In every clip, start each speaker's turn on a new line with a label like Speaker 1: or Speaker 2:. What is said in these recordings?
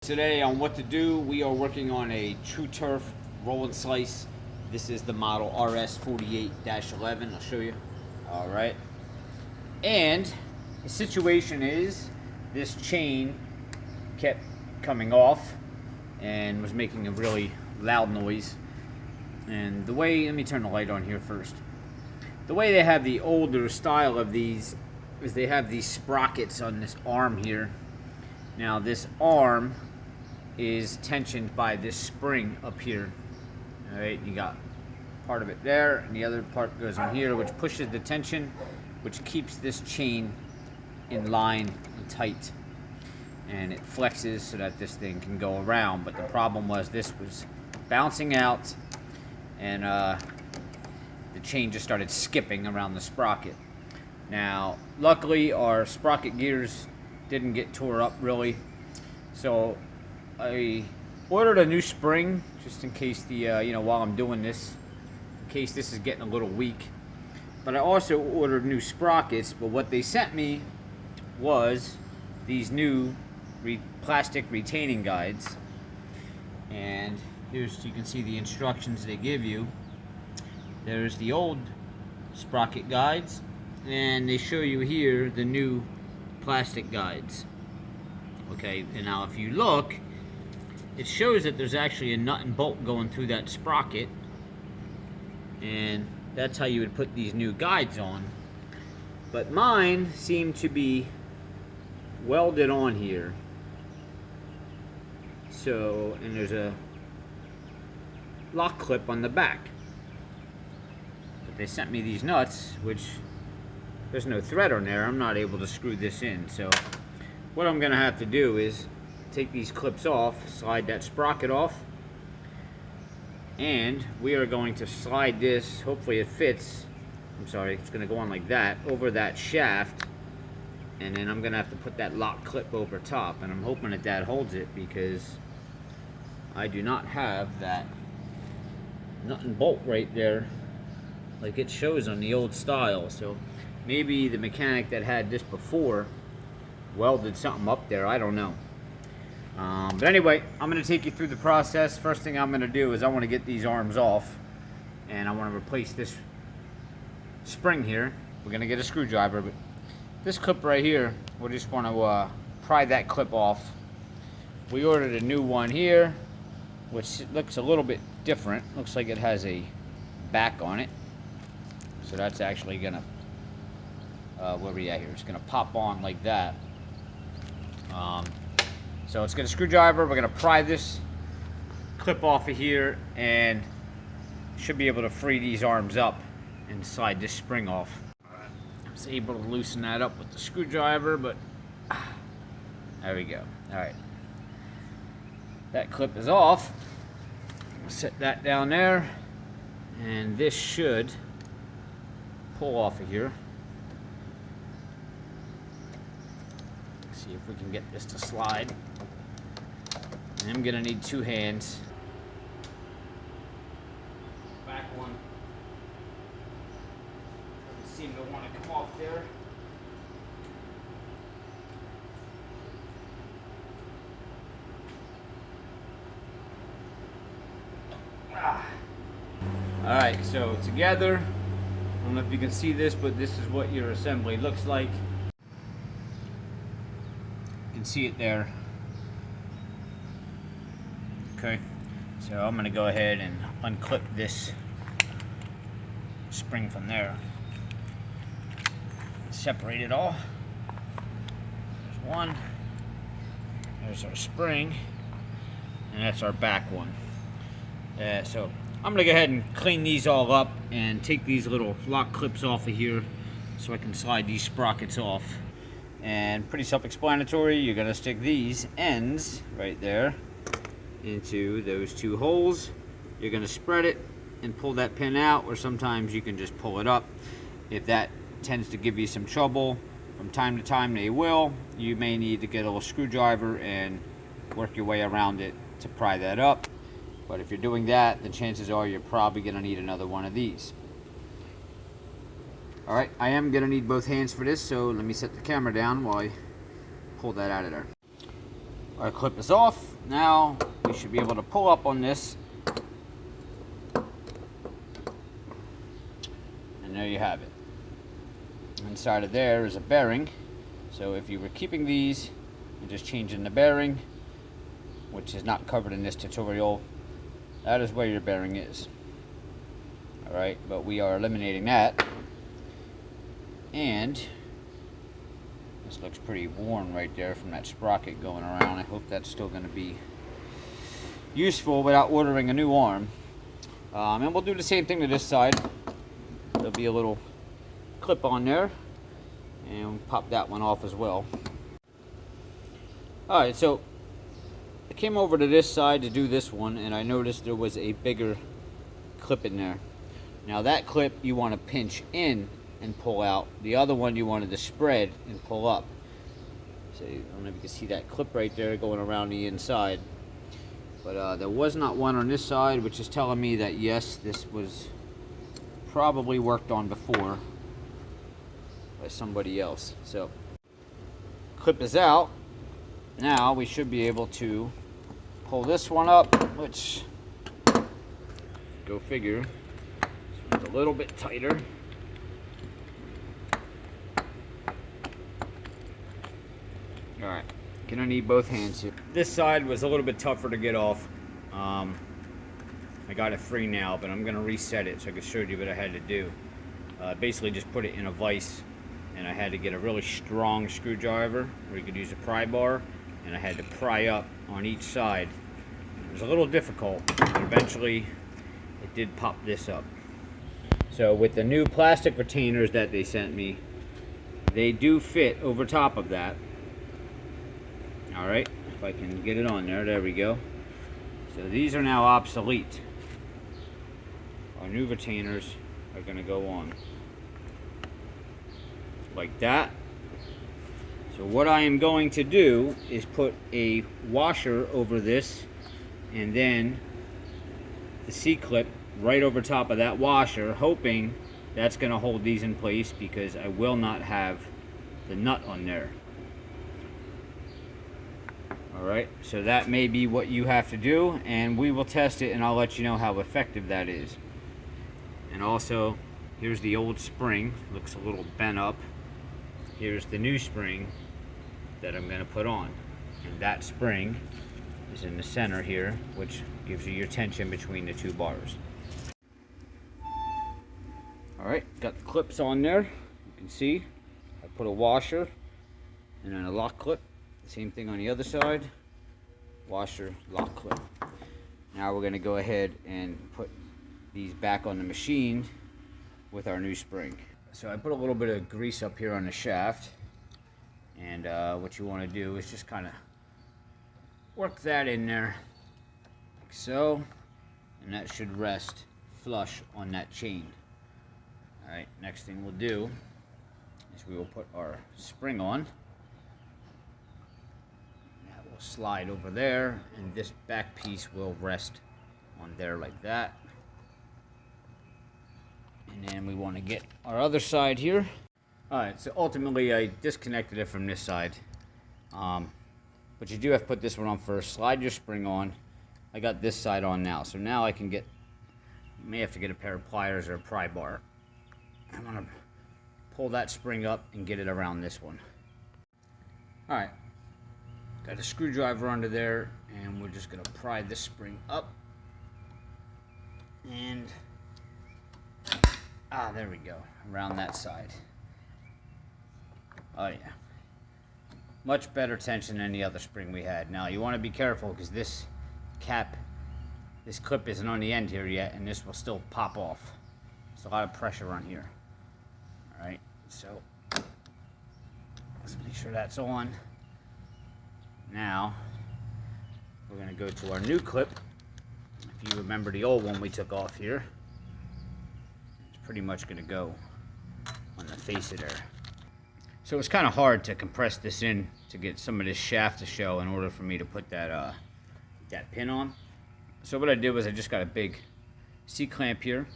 Speaker 1: Today on What to Do, we are working on a True Turf roll and slice. This is the model RS48-11. I'll show you. All right. And the situation is this chain kept coming off and was making a really loud noise. And the way, let me turn the light on here first. The way they have the older style of these is they have these sprockets on this arm here. Now this arm is tensioned by this spring up here. All right, you got part of it there, and the other part goes on here, which pushes the tension, which keeps this chain in line and tight, and it flexes so that this thing can go around. But the problem was this was bouncing out, and the chain just started skipping around the sprocket. Now, luckily, our sprocket gears didn't get tore up really, so I ordered a new spring just in case while I'm doing this, in case this is getting a little weak. But I also ordered new sprockets, but what they sent me was these new plastic retaining guides. And here's, you can see the instructions they give you. There's the old sprocket guides, and they show you here the new plastic guides. Okay, and now if you look, it shows that there's actually a nut and bolt going through that sprocket, and that's how you would put these new guides on. But mine seem to be welded on here. So, and there's a lock clip on the back. But they sent me these nuts, which there's no thread on there. I'm not able to screw this in. So what I'm gonna have to do is take these clips off, slide that sprocket off, and we are going to slide this, hopefully it fits, it's gonna go on like that, over that shaft, and then I'm gonna have to put that lock clip over top, and I'm hoping that that holds it, because I do not have that nut and bolt right there like it shows on the old style. So maybe the mechanic that had this before welded something up there, I don't know. But anyway, I'm going to take you through the process. First thing I'm going to do is I want to get these arms off, and I want to replace this spring here. We're going to get a screwdriver, but this clip right here, we just want to pry that clip off. We ordered a new one here, which looks a little bit different. Looks like it has a back on it. So that's actually going to, where we at here? It's going to pop on like that. So let's get a screwdriver. We're going to pry this clip off of here, and should be able to free these arms up and slide this spring off. I was able to loosen that up with the screwdriver, but there we go. All right. That clip is off. Set that down there, and this should pull off of here. See if we can get this to slide. I'm gonna need two hands. Back one doesn't seem to want to come off there. Alright, so together, I don't know if you can see this, but this is what your assembly looks like. You can see it there. Okay, so I'm going to go ahead and unclip this spring from there. Separate it all. There's one. There's our spring. And that's our back one. So I'm going to go ahead and clean these all up and take these little lock clips off of here so I can slide these sprockets off. And pretty self-explanatory, you're going to stick these ends right there into those two holes. You're going to spread it and pull that pin out, or sometimes you can just pull it up. If that tends to give you some trouble, from time to time they will, you may need to get a little screwdriver and work your way around it to pry that up. But if you're doing that, then chances are you're probably going to need another one of these. Alright, I am going to need both hands for this, so let me set the camera down while I pull that out of there. Our clip is off. Now we should be able to pull up on this. And there you have it. Inside of there is a bearing. So if you were keeping these and just changing the bearing, which is not covered in this tutorial, that is where your bearing is. Alright, but we are eliminating that. And this looks pretty worn right there from that sprocket going around. I hope that's still going to be useful without ordering a new arm. And we'll do the same thing to this side. There'll be a little clip on there, and we'll pop that one off as well. Alright, so I came over to this side to do this one, and I noticed there was a bigger clip in there. Now that clip you want to pinch in and pull out. The other one you wanted to spread and pull up. So I don't know if you can see that clip right there going around the inside. But there was not one on this side, which is telling me that yes, this was probably worked on before by somebody else. So clip is out. Now we should be able to pull this one up, which, go figure, it's a little bit tighter. Alright, gonna need both hands here. This side was a little bit tougher to get off. I got it free now, but I'm gonna reset it so I can show you what I had to do. Basically just put it in a vise, and I had to get a really strong screwdriver where you could use a pry bar, and I had to pry up on each side. It was a little difficult, but eventually it did pop this up. So with the new plastic retainers that they sent me, they do fit over top of that. Alright, if I can get it on there we go. So these are now obsolete. Our new retainers are going to go on. Like that. So what I am going to do is put a washer over this, and then the C-clip right over top of that washer, hoping that's going to hold these in place because I will not have the nut on there. Alright, so that may be what you have to do, and we will test it and I'll let you know how effective that is. And also, here's the old spring, looks a little bent up. Here's the new spring that I'm going to put on. And that spring is in the center here, which gives you your tension between the two bars. Alright, got the clips on there. You can see I put a washer and then a lock clip. Same thing on the other side. Washer, lock clip. Now we're going to go ahead and put these back on the machine with our new spring. So I put a little bit of grease up here on the shaft, and what you want to do is just kind of work that in there like so, and that should rest flush on that chain. Alright, next thing we'll do is we will put our spring on. That will slide over there, and this back piece will rest on there like that. And then we want to get our other side here. Alright, so ultimately I disconnected it from this side. But you do have to put this one on first. Slide your spring on. I got this side on now. So now I can get, you may have to get a pair of pliers or a pry bar. I'm going to pull that spring up and get it around this one. Alright, got a screwdriver under there, and we're just going to pry this spring up. And there we go, around that side. Oh yeah, much better tension than the other spring we had. Now you want to be careful because this cap, this clip isn't on the end here yet, and this will still pop off. There's a lot of pressure on here. Alright, so let's make sure that's on. Now we're going to go to our new clip. If you remember the old one we took off here, pretty much going to go on the face of there. So it's kind of hard to compress this in to get some of this shaft to show in order for me to put that that pin on. So what I did was I just got a big C-clamp here,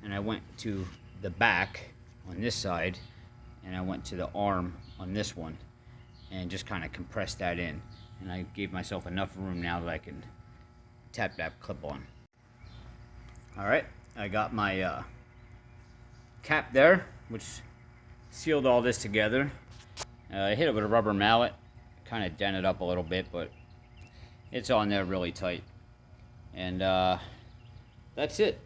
Speaker 1: and I went to the back on this side, and I went to the arm on this one, and just kind of compressed that in. and I gave myself enough room now that I can tap that clip on. Alright, I got my cap there, which sealed all this together. I hit it with a rubber mallet, kind of dented up a little bit, but it's on there really tight. And that's it.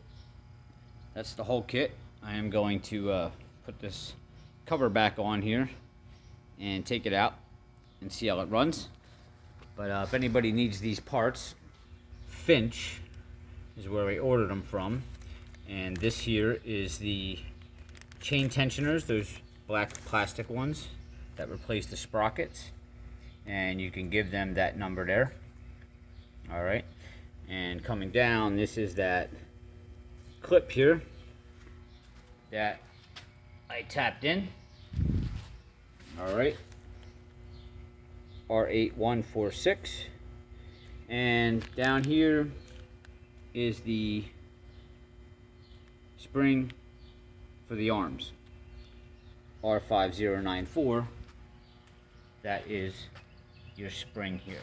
Speaker 1: That's the whole kit. I am going to put this cover back on here and take it out and see how it runs. But if anybody needs these parts, Finch is where I ordered them from. And this here is the chain tensioners, those black plastic ones that replace the sprockets. And you can give them that number there. Alright. And coming down, this is that clip here that I tapped in. Alright. R8146. And down here is the spring for the arms. R5094. That is your spring here.